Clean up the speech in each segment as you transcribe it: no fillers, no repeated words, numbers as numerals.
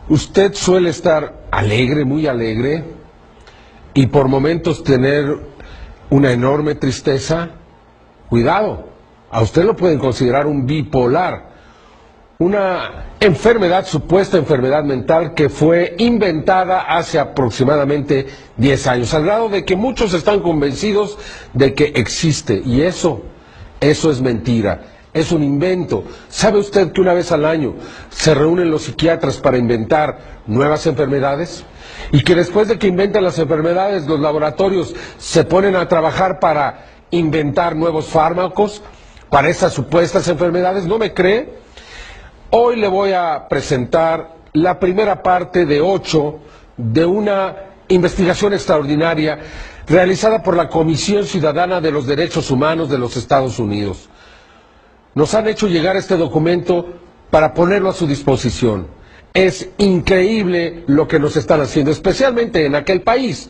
Usted suele estar alegre, muy alegre, y por momentos tener una enorme tristeza. Cuidado, a usted lo pueden considerar un bipolar, una enfermedad, supuesta enfermedad mental que fue inventada hace aproximadamente 10 años, al grado de que muchos están convencidos de que existe, y eso es mentira. Es un invento. ¿Sabe usted que una vez al año se reúnen los psiquiatras para inventar nuevas enfermedades? Y que después de que inventan las enfermedades, los laboratorios se ponen a trabajar para inventar nuevos fármacos para esas supuestas enfermedades. ¿No me cree? Hoy le voy a presentar la primera parte de 8 de una investigación extraordinaria realizada por la Comisión Ciudadana de los Derechos Humanos de los Estados Unidos. Nos han hecho llegar este documento para ponerlo a su disposición. Es increíble lo que nos están haciendo, especialmente en aquel país,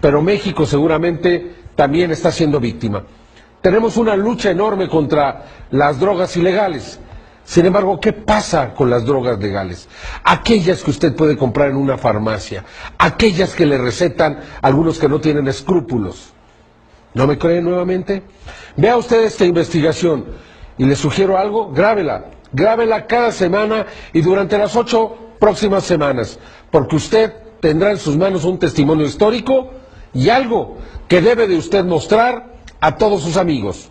pero México seguramente también está siendo víctima. Tenemos una lucha enorme contra las drogas ilegales. Sin embargo, ¿qué pasa con las drogas legales? Aquellas que usted puede comprar en una farmacia, aquellas que le recetan algunos que no tienen escrúpulos. ¿No me creen nuevamente? Vea usted esta investigación. Y le sugiero algo, grábela cada semana y durante las 8 próximas semanas, porque usted tendrá en sus manos un testimonio histórico y algo que debe de usted mostrar a todos sus amigos.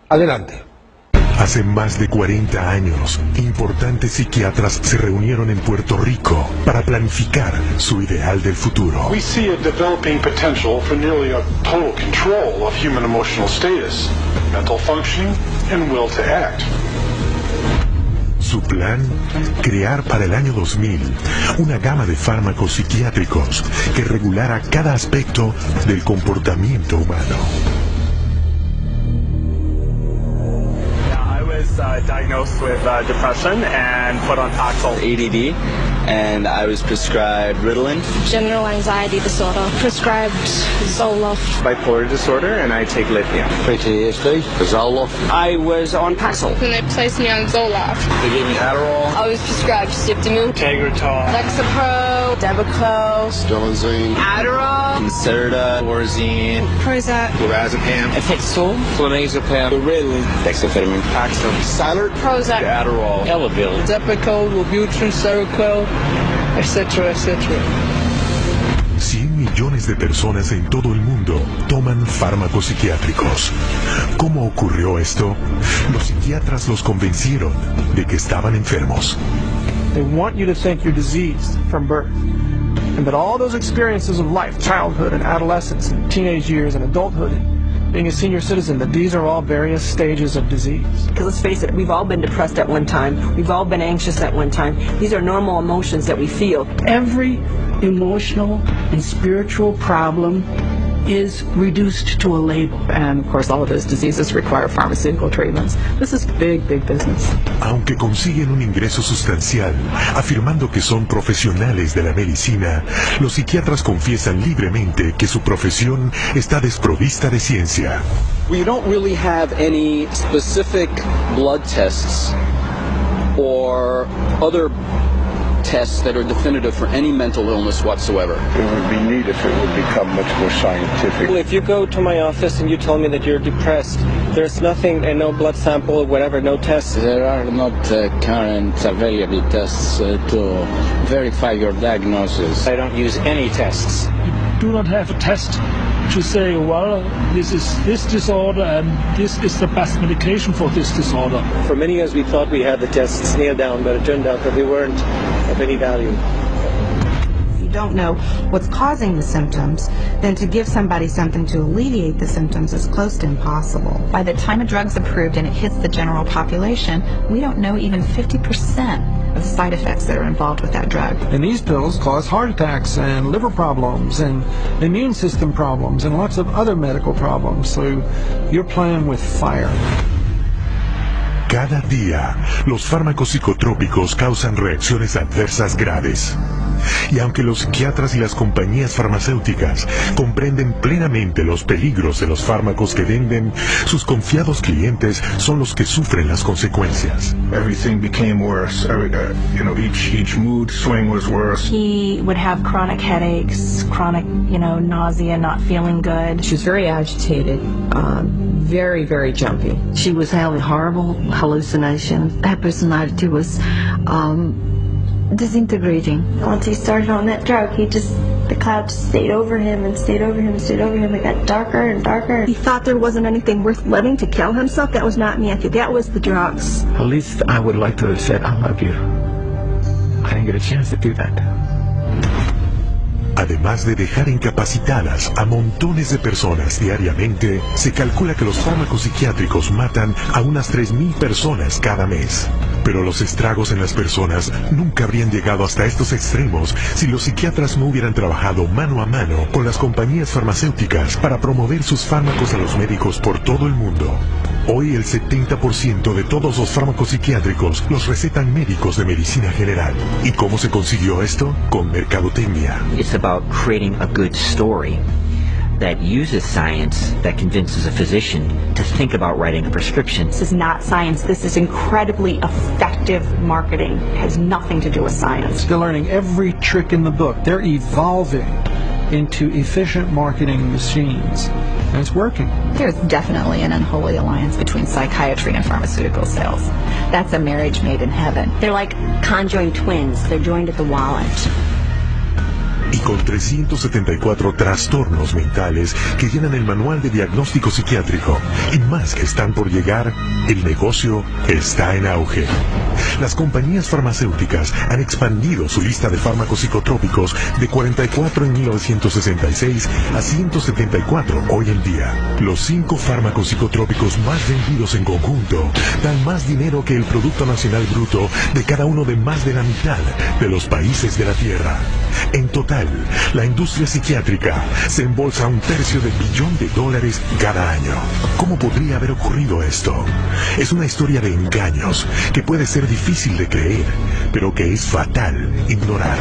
Adelante. Hace más de 40 años, importantes psiquiatras se reunieron en Puerto Rico para planificar su ideal del futuro. We see a developing potential for nearly a total control of human emotional status, mental functioning, and will to act. Su plan, crear para el año 2000 una gama de fármacos psiquiátricos que regulara cada aspecto del comportamiento humano. Diagnosed with depression and put on Paxil. ADD, and I was prescribed Ritalin. General anxiety disorder, prescribed Zoloft. Bipolar disorder, and I take lithium. PTSD, Zoloft. I was on Paxil. And they placed me on Zoloft. They gave me Adderall. I was prescribed Ciptamine, Tegretol. Lexapro, Depakote, Stelazine. Adderall, Concerta, Orzine. Prozac, Lorazepam. Effexor, Clonazepam. Ritalin, dexamphetamine, Paxil. Silert, Prozac, Adderall. Elavil, Depakote, Wellbutrin, Seroquel, etc., etc. 100 millones de personas en todo el mundo toman fármacos psiquiátricos. ¿Cómo ocurrió esto? Los psiquiatras los convencieron de que estaban enfermos. They want you to think you're diseased from birth, and that all those experiences of life, childhood and adolescence and teenage years and adulthood, being a senior citizen, that these are all various stages of disease. Because let's face it, we've all been depressed at one time. We've all been anxious at one time. These are normal emotions that we feel. Every emotional and spiritual problem is reduced to a label. And of course all of those diseases require pharmaceutical treatments. This is big, big business. Aunque consiguen un ingreso sustancial, afirmando que son profesionales de la medicina, los psiquiatras confiesan libremente que su profesión está desprovista de ciencia. We don't really have any specific blood tests or other tests that are definitive for any mental illness whatsoever. It would be neat if it would become much more scientific. Well, if you go to my office and you tell me that you're depressed, there's nothing, and no blood sample or whatever, no tests. There are not current available tests to verify your diagnosis. I don't use any tests. You do not have a test to say, well, this is this disorder and this is the best medication for this disorder. For many years we thought we had the tests nailed down, but it turned out that they weren't of any value. If you don't know what's causing the symptoms, then to give somebody something to alleviate the symptoms is close to impossible. By the time a drug's approved and it hits the general population, we don't know even 50% of the side effects that are involved with that drug. And these pills cause heart attacks and liver problems and immune system problems and lots of other medical problems. So you're playing with fire. Cada día, los fármacos psicotrópicos causan reacciones adversas graves. Y aunque los psiquiatras y las compañías farmacéuticas comprenden plenamente los peligros de los fármacos que venden, sus confiados clientes son los que sufren las consecuencias. Everything became worse. Each mood swing was worse. He would have chronic headaches, chronic, nausea, not feeling good. She was very agitated, very, very jumpy. She was having horrible hallucinations. Her personality was disintegrating. Once he started on that drug, the cloud just stayed over him and stayed over him and stayed over him. It got darker and darker. He thought there wasn't anything worth living to kill himself. That was not me. I think that was the drugs. At least I would like to have said, I love you. I didn't get a chance to do that. Además de dejar incapacitadas a montones de personas diariamente, se calcula que los fármacos psiquiátricos matan a unas 3,000 personas cada mes. Pero los estragos en las personas nunca habrían llegado hasta estos extremos si los psiquiatras no hubieran trabajado mano a mano con las compañías farmacéuticas para promover sus fármacos a los médicos por todo el mundo. Hoy el 70% de todos los fármacos psiquiátricos los recetan médicos de medicina general. ¿Y cómo se consiguió esto? Con mercadotecnia. It's about creating a good story that uses science, that convinces a physician to think about writing a prescription. This is not science. This is incredibly effective marketing. It has nothing to do with science. They're learning every trick in the book. They're evolving into efficient marketing machines. And it's working. There's definitely an unholy alliance between psychiatry and pharmaceutical sales. That's a marriage made in heaven. They're like conjoined twins. They're joined at the wallet. Y con 374 trastornos mentales que llenan el manual de diagnóstico psiquiátrico y más que están por llegar, el negocio está en auge. Las compañías farmacéuticas han expandido su lista de fármacos psicotrópicos de 44 en 1966 a 174 hoy en día. Los 5 fármacos psicotrópicos más vendidos en conjunto dan más dinero que el Producto Nacional Bruto de cada uno de más de la mitad de los países de la Tierra. En total, la industria psiquiátrica se embolsa $1/3 de billón de dólares cada año. ¿Cómo podría haber ocurrido esto? Es una historia de engaños que puede ser difícil de creer, pero que es fatal ignorar.